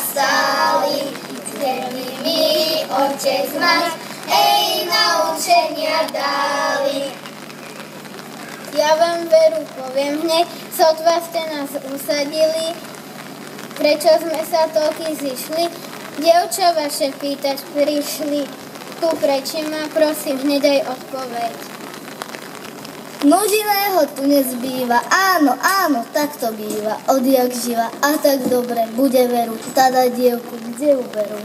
Stáli, chceli mi Otec mať, naučenia dali. Ja vám veru poviem hneď, sotva ste nás usadili, prečo sme sa toky zišli, dievča vaše pýtať prišli, tu prečo ma, prosím, hneď aj odpoveď. Nož iného tu nezbýva, áno, tak to býva, odjak živa, a tak dobre, bude veru, tada dievku, kde uberú?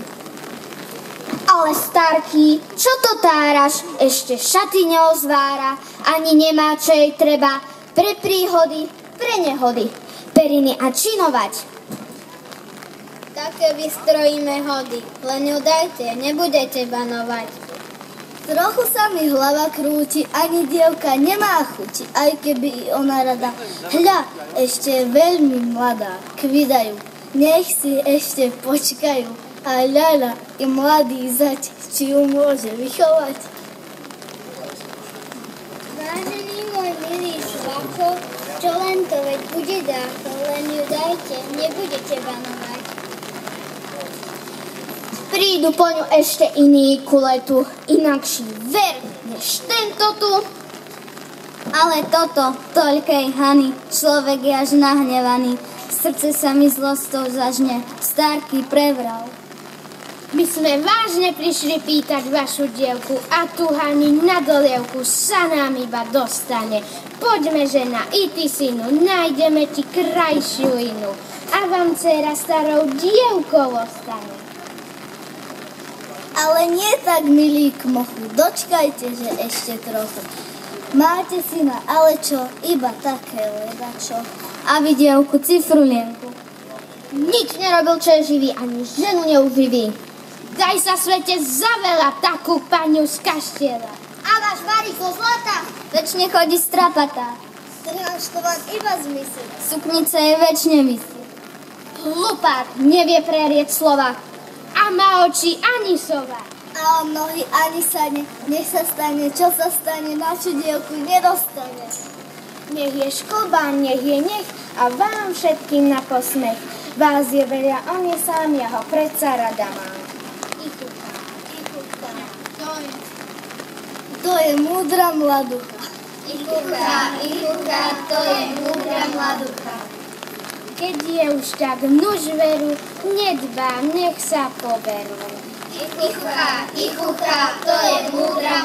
Ale starky, čo to táraš, ešte šaty neozvára, ani nemá čo jej treba, pre príhody, pre nehody, periny a činovať. Také vystrojíme hody, len ju dajte, nebudete banovať. Trochu sa mi hlava krúti, ani dievka nemá chuti, aj keby i ona rada. Hľa, ešte je veľmi mladá, kvidajú, nech si ešte počkajú. A ľaľa, i mladý zať, či ju môže vychovať. Vážený môj milý svako, čo len to veď bude dáko, len ju dajte, nebudete banovať. Prídu po ňu ešte iní kuletu, inakší ver, než tento tu. Ale toto, toľkej Hany, človek je až nahnevaný, srdce sa mi zlostou zažne, starky prevral. My sme vážne prišli pýtať vašu dievku a tu Hani na dolievku sa nám iba dostane. Poďme, žena, i ty, synu, nájdeme ti krajšiu inú a vám dcera starou dievkou ostane. Ale nie tak, milí kmochu, dočkajte, že ešte trochu. Máte syna, ale čo, iba také ledačo. A vy dievku cifrulienku. Nič nerobil, čo je živý, ani ženu neuživí. Daj sa svete zaveľa takú paniu z kaštieľa. A váš variko zlata večne chodí strapatá. Trháš to vám iba zmysel. Suknica je večne visí. Hlupák nevie prerieť slova a má oči ani sova. A on nohy ani sane, nech sa stane, čo sa stane, našu dievku nedostane. Nech je škoba, nech je nech a vám všetkým na posmech. Vás je veľa, on je sám, ja ho predsa rada mám. To je múdra mladucha. Ichucha, to je múdra mladucha. Keď je už tak nuž veru, nedbá, nech sa poberú. Ichucha, to je múdra